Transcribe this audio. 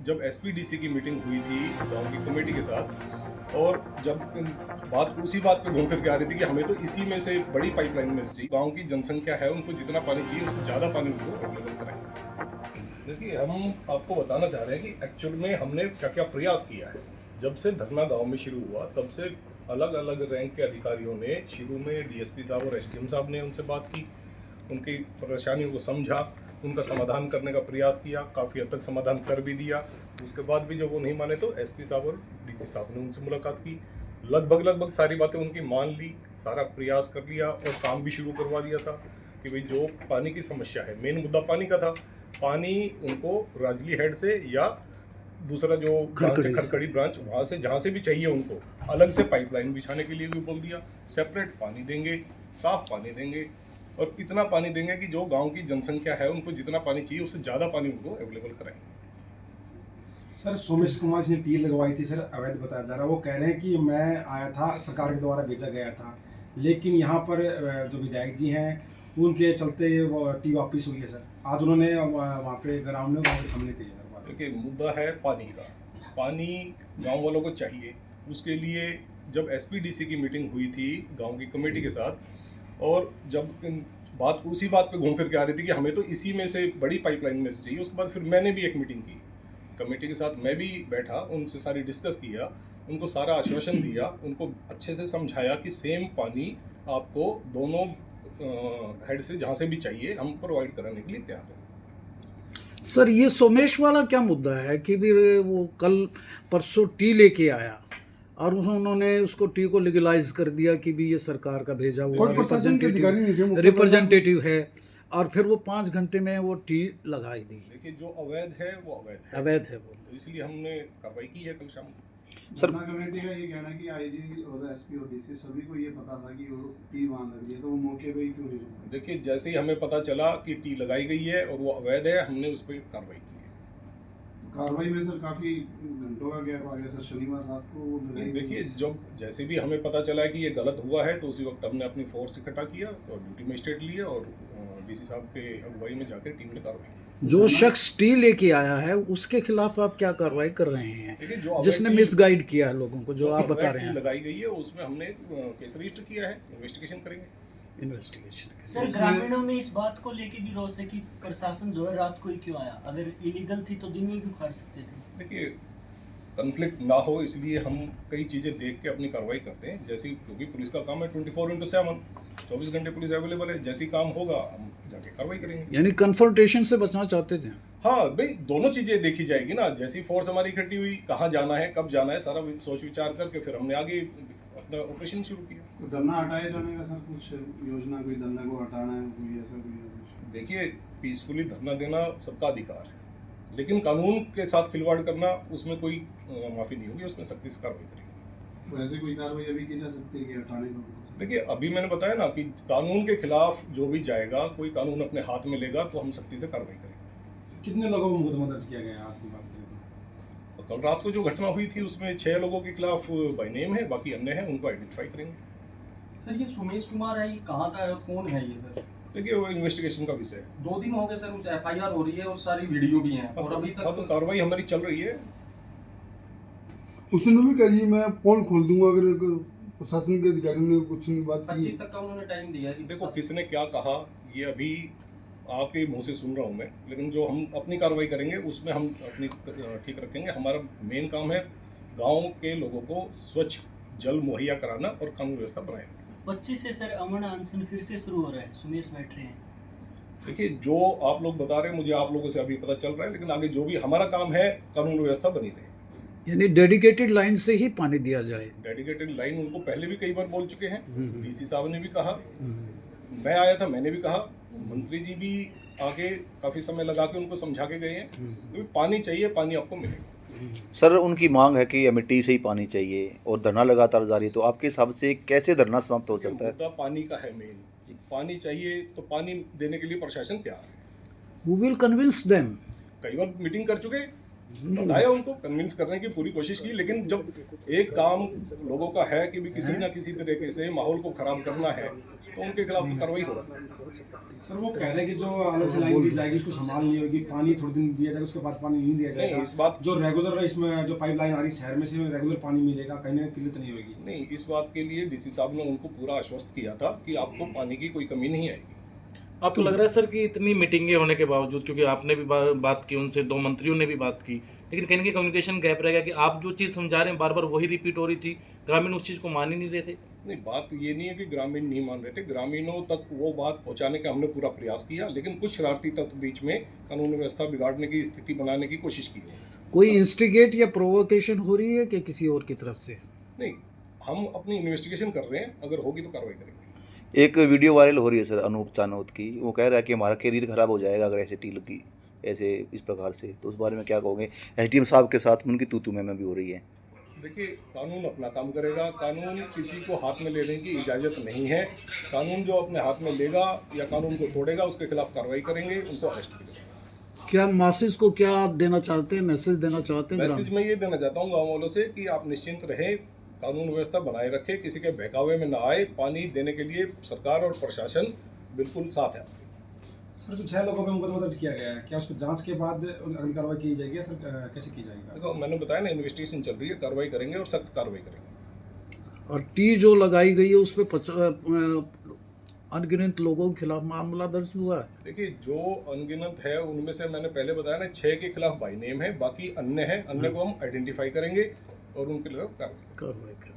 जब एसपीडीसी की मीटिंग हुई थी गांव की कमेटी के साथ, और जब बात उसी बात पे घूम फिर के आ रही थी कि हमें तो इसी में से बड़ी पाइपलाइन में से चाहिए, गांव की जनसंख्या है उनको जितना पानी चाहिए उससे ज़्यादा पानी उनको अवेलेबल कराएं। देखिए, हम आपको बताना चाह रहे हैं कि एक्चुअल में हमने क्या क्या प्रयास किया है। जब से धरना गांव में शुरू हुआ तब से अलग अलग रैंक के अधिकारियों ने, शुरू में डीएसपी साहब और एसडीएम साहब ने उनसे बात की, उनकी परेशानियों को समझा, उनका समाधान करने का प्रयास किया, काफ़ी हद तक समाधान कर भी दिया। उसके बाद भी जब वो नहीं माने तो एसपी साहब और डीसी साहब ने उनसे मुलाकात की, लगभग सारी बातें उनकी मान ली, सारा प्रयास कर लिया और काम भी शुरू करवा दिया था कि भाई जो पानी की समस्या है, मेन मुद्दा पानी का था, पानी उनको राजली हेड से या दूसरा जो ब्रांच है खरकड़ी ब्रांच, वहाँ से जहाँ से भी चाहिए उनको अलग से पाइपलाइन बिछाने के लिए भी बोल दिया। सेपरेट पानी देंगे, साफ पानी देंगे और इतना पानी देंगे कि जो गांव की जनसंख्या है उनको जितना पानी चाहिए उससे ज़्यादा पानी उनको अवेलेबल कराएंगे। सर, सोमेश कुमार जी ने टील लगवाई थी सर, अवैध बताया जा रहा है। वो कह रहे हैं कि मैं आया था, सरकार के द्वारा भेजा गया था, लेकिन यहाँ पर जो विधायक जी हैं उनके चलते वो टी वापस हुई है सर। आज उन्होंने वहाँ पे ग्राउंड में वहाँ सामने की है। देखिए, मुद्दा है पानी का। पानी गांव वालों को चाहिए, उसके लिए जब एसपीडीसी की मीटिंग हुई थी गांव की कमेटी के साथ, और जब बात उसी बात पे घूम फिर के आ रही थी कि हमें तो इसी में से बड़ी पाइपलाइन में से चाहिए, उसके बाद फिर मैंने भी एक मीटिंग की कमेटी के साथ, मैं भी बैठा, उनसे सारी डिस्कस किया, उनको सारा आश्वासन दिया, उनको अच्छे से समझाया कि सेम पानी आपको दोनों हेड से जहाँ से भी चाहिए हम प्रोवाइड कराने के लिए तैयार हैं। सर, ये सोमेश वाला क्या मुद्दा है कि भी वो कल परसों टी लेके आया और उन्होंने उसको टी को लीगलाइज कर दिया कि भी ये सरकार का भेजा हुआ रिप्रेजेंटेटिव है, और फिर वो 5 घंटे में वो टी लगाई दी। देखिए, जो अवैध है वो अवैध है वो, तो इसलिए हमने कार्रवाई की है कल शाम। सर, कमेटी का ये कहना है कि आईजी और एसपी और डीसी सभी को ये पता था कि वो टी वहाँ लग रही है, तो वो मौके पे ही क्यों नहीं रुके? देखिए, जैसे ही हमें पता चला कि टी लगाई गई है और वो अवैध है, हमने उस पर कार्रवाई की है। कार्रवाई में सर काफ़ी घंटों का गैप आ गया सर, शनिवार रात को वो देखिए, जब जैसे भी हमें पता चला कि ये गलत हुआ है तो उसी वक्त हमने अपनी फोर्स इकट्ठा किया और ड्यूटी मजिस्ट्रेट लिए और डीसी साहब के अगुवाई में जाकर टीम ने कार्रवाई की। जो शख्स टी लेके आया है उसके खिलाफ आप क्या कार्रवाई कर रहे हैं, जिसने मिसगाइड किया है लोगों को, जो आप बता रहे हैं लगाई गई है, उसमें हमने केस रजिस्टर किया है, इन्वेस्टिगेशन करेंगे। सर, ग्रामीणों में इस बात को लेके भी रोष है कि प्रशासन जो है रात को ही क्यों आया, अगर इलीगल थी तो दिन में भी उखाड़ सकते थे। देखिए, कन्फ्लिक्ट ना हो इसलिए हम कई चीज़ें देख के अपनी कार्रवाई करते हैं, जैसी क्योंकि पुलिस का काम है 24/7 24 घंटे पुलिस अवेलेबल है, जैसी काम होगा हम जाके कार्रवाई करेंगे। यानी कन्फ्रंटेशन से बचना चाहते थे? हाँ भाई, दोनों चीज़ें देखी जाएगी ना, जैसी फोर्स हमारी इकट्ठी हुई, कहाँ जाना है, कब जाना है, सारा सोच विचार करके फिर हमने आगे अपना ऑपरेशन शुरू किया। तो धरना हटाए जाने का सर कुछ योजना, कोई धरना को हटाना है, कोई ऐसा कोई? देखिए, पीसफुली धरना देना सबका अधिकार है, लेकिन कानून के साथ खिलवाड़ करना उसमें कोई माफ़ी नहीं होगी, उसमें सख्ती से कार्रवाई करेंगे। तो ऐसी कोई कार्रवाई अभी की जा सकती है कि हटाने का? देखिए, अभी मैंने बताया ना कि कानून के खिलाफ जो भी जाएगा, कोई कानून अपने हाथ में लेगा तो हम सख्ती से कार्रवाई करेंगे। कितने लोगों को मुकदमा दर्ज किया गया है आज की बात करें तो कल रात को जो घटना हुई थी उसमें 6 लोगों के खिलाफ बाय नेम है, बाकी अन्य हैं, उनको आइडेंटिफाई करेंगे। सर, ये सोमेश कुमार है, ये कहाँ का है, कौन है ये सर? देखिए, वो इन्वेस्टिगेशन का विषय है। 2 दिन हो गए सर, कुछ एफआईआर हो रही है और सारी वीडियो भी हैं और अभी तक तो कार्रवाई हमारी चल रही है। उसने भी कही मैं पोल खोल दूंगा अगर प्रशासन के अधिकारियों ने कुछ बात की। 25 तक का उन्होंने टाइम दिया है। देखो, किसने क्या कहा ये अभी आपके मुंह से सुन रहा हूँ मैं, लेकिन जो हम अपनी कार्रवाई करेंगे उसमें हम अपनी ठीक रखेंगे। हमारा मेन काम है गांव के लोगों को स्वच्छ जल मुहैया कराना और कानून व्यवस्था बनाए। 25 से सर अमन अनशन फिर से शुरू हो रहा है, सुमेश बैठ रहे हैं। देखिए, जो आप लोग बता रहे हैं मुझे आप लोगों से अभी पता चल रहा है, लेकिन आगे जो भी हमारा काम है कानून व्यवस्था बनी रहे। यानी डेडिकेटेड लाइन से ही पानी दिया जाए। डेडिकेटेड लाइन उनको पहले भी कई बार बोल चुके हैं, डीसी साहब ने भी कहा, मैं आया था मैंने भी कहा, मंत्री जी भी आगे काफ़ी समय लगा के उनको समझा के गए हैं, तो पानी चाहिए, पानी आपको मिलेगा। सर, उनकी मांग है कि एमिटी से ही पानी चाहिए और धरना लगातार जारी है, तो आपके हिसाब से कैसे धरना समाप्त हो सकता है? मुद्दा पानी का है मेन, पानी चाहिए तो पानी देने के लिए प्रशासन तैयार है। Who will convince them? कई बार मीटिंग कर चुके, बताया, उनको कन्विंस करने की पूरी कोशिश की, लेकिन जब एक काम लोगों का है कि भी किसी ना किसी तरीके से माहौल को खराब करना है तो उनके खिलाफ तो कार्रवाई होगी। सर वो कह रहे हैं कि जो अलग से लाइन दी जाएगी उसको संभालनी होगी, पानी थोड़े दिन दिया जाएगा, उसके बाद पानी नहीं दिया नहीं, जाएगा। इस बात जो रेगुलर इसमें जो पाइपलाइन आ रही शहर में से रेगुलर पानी मिलेगा, कहीं ना किल्लत नहीं होगी। नहीं, इस बात के लिए डीसी साहब ने उनको पूरा आश्वस्त किया था कि आपको पानी की कोई कमी नहीं आएगी। आपको लग रहा है सर कि इतनी मीटिंगें होने के बावजूद, क्योंकि आपने भी बात की उनसे, 2 मंत्रियों ने भी बात की, लेकिन कहीं ना कहीं कम्युनिकेशन गैप रह गया कि आप जो चीज़ समझा रहे हैं बार बार वही रिपीट हो रही थी, ग्रामीण उस चीज़ को मान ही नहीं रहे थे। नहीं, बात ये नहीं है कि ग्रामीण नहीं मान रहे थे, ग्रामीणों तक वो बात पहुंचाने का हमने पूरा प्रयास किया, लेकिन कुछ शरारती तत्व बीच में कानून व्यवस्था बिगाड़ने की स्थिति बनाने की कोशिश की। कोई इंस्टिगेट या प्रोवोकेशन हो रही है कि किसी और की तरफ से? नहीं, हम अपनी इन्वेस्टिगेशन कर रहे हैं, अगर होगी तो कार्रवाई करेंगे। एक वीडियो वायरल हो रही है सर अनूप चानोत की, वो कह रहा है कि हमारा करियर खराब हो जाएगा अगर ऐसे टी लगी ऐसे इस प्रकार से, तो उस बारे में क्या कहोगे? एसडीएम साहब के साथ उनकी तू में भी हो रही है। देखिए, कानून अपना काम करेगा, कानून किसी को हाथ में लेने की इजाज़त नहीं है। कानून जो अपने हाथ में लेगा या कानून को तोड़ेगा उसके खिलाफ कार्रवाई करेंगे, उनको अरेस्ट करेंगे। क्या मासिस को क्या आप देना चाहते हैं, मैसेज देना चाहते हैं? मैसेज मैं ये देना चाहता हूँ गाँव वालों से कि आप निश्चिंत रहें, कानून व्यवस्था बनाए रखें, किसी के बहकावे में ना आए। पानी देने के लिए सरकार और प्रशासन बिल्कुल साथ है। सर जो 6 लोगों पे मुकदमा दर्ज किया गया है, क्या उस पर जांच के बाद अगली कार्रवाई की जाएगी सर, कैसे की जाएगी? देखो, मैंने बताया ना, इन्वेस्टिगेशन चल रही है, कार्रवाई करेंगे और सख्त कार्रवाई करेंगे। और टी जो लगाई गई है उस पर अनगिनत लोगों के खिलाफ मामला दर्ज हुआ है। देखिए, जो अनगिनत है उनमें से मैंने पहले बताया ना, 6 के खिलाफ बाई नेम है, बाकी अन्य है, अन्य को हम आइडेंटिफाई करेंगे और उनके खिलाफ कार्रवाई कार्रवाई करें।